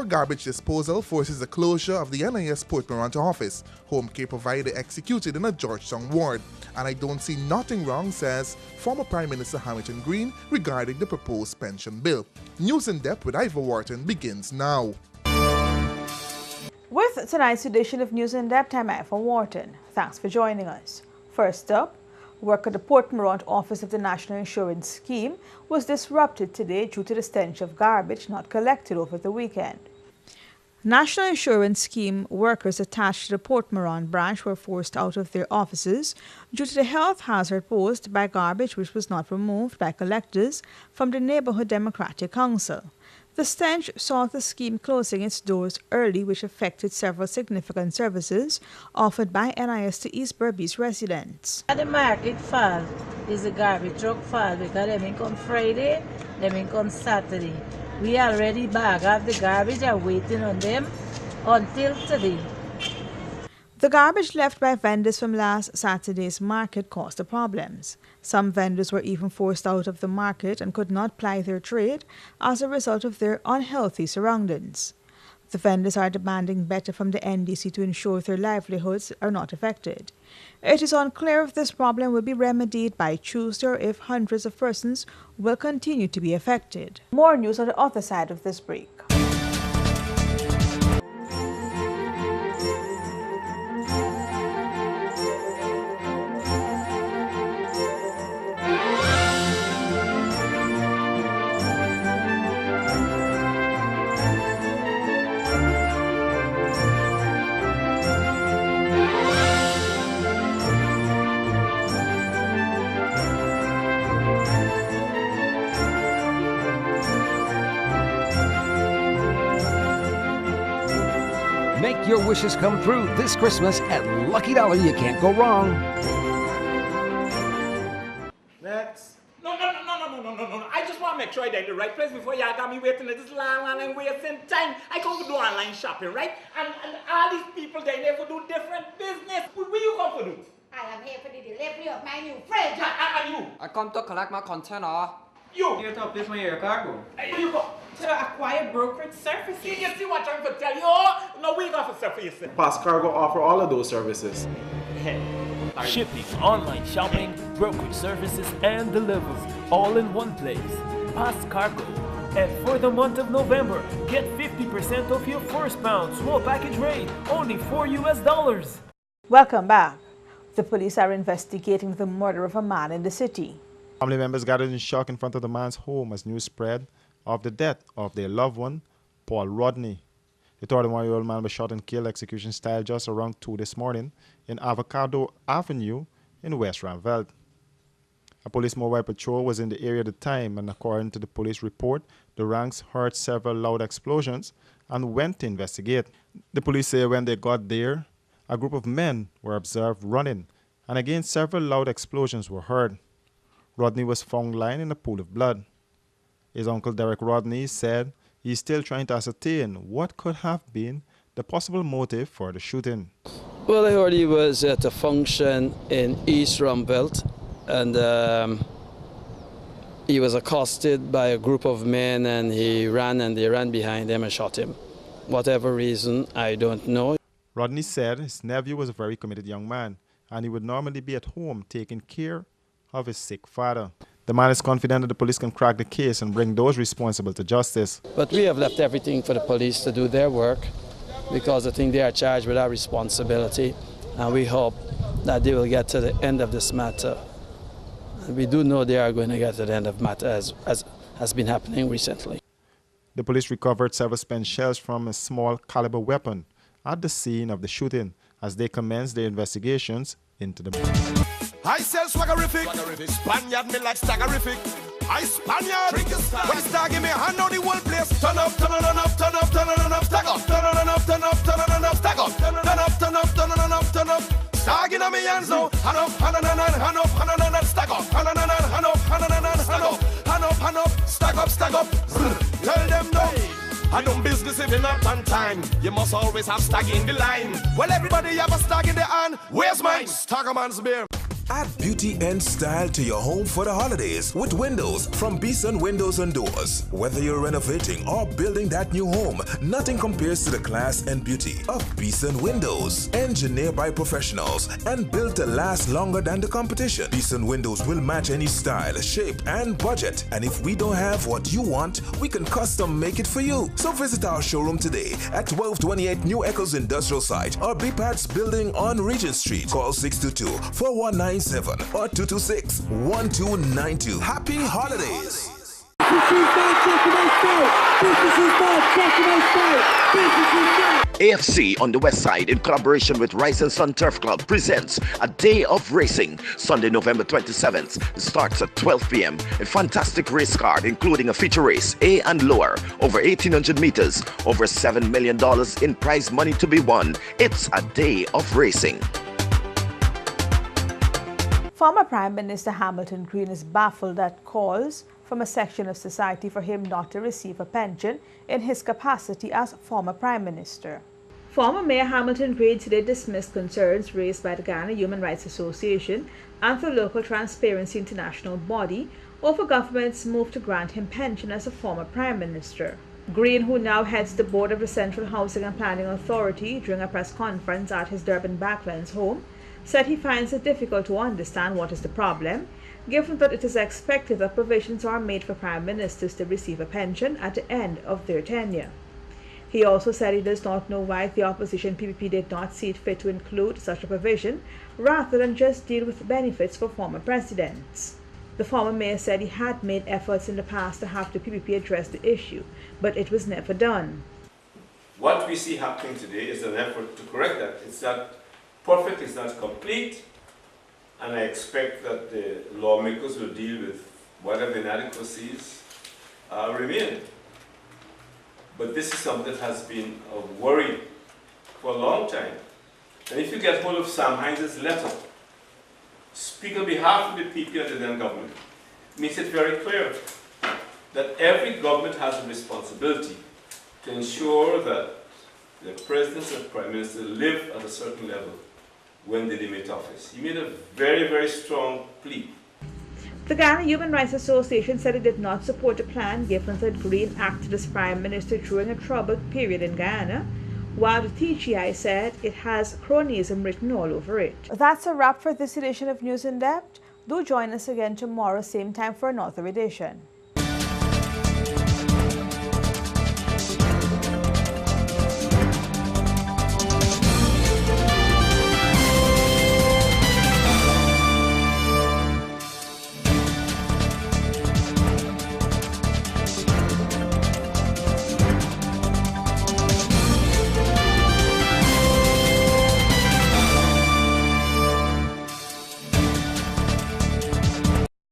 garbage disposal forces the closure of the NIS Port Toronto office, home care provider executed in a Georgetown ward. And I don't see nothing wrong, says former Prime Minister Hamilton Green regarding the proposed pension bill. News in Depth with Ivor Wharton begins now. With tonight's edition of News in Depth, I'm Ivor Wharton. Thanks for joining us. First up, work at the Port Morant office of the National Insurance Scheme was disrupted today due to the stench of garbage not collected over the weekend. National Insurance Scheme workers attached to the Port Morant branch were forced out of their offices due to the health hazard posed by garbage which was not removed by collectors from the Neighbourhood Democratic Council. The stench saw the scheme closing its doors early, which affected several significant services offered by NIS to East Berbice residents. The market fall is the garbage truck fall because them come Friday, them come Saturday. We already bag up the garbage and waiting on them until today. The garbage left by vendors from last Saturday's market caused the problems. Some vendors were even forced out of the market and could not ply their trade as a result of their unhealthy surroundings. The vendors are demanding better from the NDC to ensure their livelihoods are not affected. It is unclear if this problem will be remedied by Tuesday or if hundreds of persons will continue to be affected. More news on the other side of this break. Make your wishes come true this Christmas at Lucky Dollar. You can't go wrong. Next. No. I just want to make sure I'm in the right place before y'all got me waiting at this long and wasting time. I come to do online shopping, right? And all these people, they never do different business. What you come to do? I am here for the delivery of my new fridge. And you? I come to collect my container. You? Here to place my air cargo. You go. To acquire brokerage services. You see what I'm trying to tell you? No, we got to serve for yourself. Fast Cargo offer all of those services. Shipping, online shopping, brokerage services, and deliveries all in one place. Fast Cargo. And for the month of November, get 50% off your first pound small package rate, only $4. Welcome back. The police are investigating the murder of a man in the city. Family members gathered in shock in front of the man's home as news spread of the death of their loved one, Paul Rodney. The 31-year-old man was shot and killed execution style just around 2 this morning in Avocado Avenue in West Ranvelt. A police mobile patrol was in the area at the time, and according to the police report, the ranks heard several loud explosions and went to investigate. The police say when they got there, a group of men were observed running, and again several loud explosions were heard. Rodney was found lying in a pool of blood. His uncle Derek Rodney said he's still trying to ascertain what could have been the possible motive for the shooting. Well, I heard he was at a function in East Ranvelt, and he was accosted by a group of men, and they ran behind him and shot him. Whatever reason, I don't know. Rodney said his nephew was a very committed young man, and he would normally be at home taking care of his sick father. The man is confident that the police can crack the case and bring those responsible to justice. But we have left everything for the police to do their work because I think they are charged with our responsibility, and we hope that they will get to the end of this matter. And we do know they are going to get to the end of the matter as has been happening recently. The police recovered several spent shells from a small caliber weapon at the scene of the shooting as they commenced their investigations into the matter. I sell swaggerific. Spaniard me like staggerific. I Spaniard. When the star give me a hand on the whole place. Turn up, turn on up, turn up, turn on up, stack up. Turn on up, turn up, turn on up, stack up. Turn up, turn up, turn on up, turn up. Stag in me hands now. Hand up, hand on, hand up, hand on, stack up. Hand on, hand up, hand on, hand up. Hand up, hand up, stack up, stack up. Tell them no. I don't business if you're not on time. You must always have stag in the line. Well, everybody have a stag in the hand. Where's mine? Staggerman's beer. Add beauty and style to your home for the holidays with windows from Beeson Windows and Doors. Whether you're renovating or building that new home, nothing compares to the class and beauty of Beeson Windows. Engineered by professionals and built to last longer than the competition. Beeson Windows will match any style, shape, and budget. And if we don't have what you want, we can custom make it for you. So visit our showroom today at 1228 New Echoes Industrial Site or BPAT's building on Regent Street. Call 622-4197 or 226-1292. Happy holidays! AFC on the West Side, in collaboration with Rise and Sun Turf Club, presents a day of racing. Sunday, November 27th. It starts at 12 p.m. A fantastic race card, including a feature race, A and lower, over 1,800 meters, over $7 million in prize money to be won. It's a day of racing. Former Prime Minister Hamilton Green is baffled at calls from a section of society for him not to receive a pension in his capacity as former Prime Minister. Former Mayor Hamilton Green today dismissed concerns raised by the Ghana Human Rights Association and the local Transparency International body over government's move to grant him pension as a former Prime Minister. Green, who now heads the board of the Central Housing and Planning Authority, during a press conference at his Durban Backlands home, said he finds it difficult to understand what is the problem, given that it is expected that provisions are made for prime ministers to receive a pension at the end of their tenure. He also said he does not know why the opposition PPP did not see it fit to include such a provision, rather than just deal with benefits for former presidents. The former mayor said he had made efforts in the past to have the PPP address the issue, but it was never done. What we see happening today is an effort to correct that. It's that perfect, it's not complete, and I expect that the lawmakers will deal with whatever inadequacies remain. But this is something that has been a worry for a long time. And if you get hold of Sam Hines' letter, speak on behalf of the people and the then government, makes it very clear that every government has a responsibility to ensure that the president and prime minister live at a certain level when they demit office. He made a very, very strong plea. The Ghana Human Rights Association said it did not support the plan given that Green acted as Prime Minister during a troubled period in Ghana, while the TGI said it has cronyism written all over it. That's a wrap for this edition of News in Depth. Do join us again tomorrow, same time for another edition.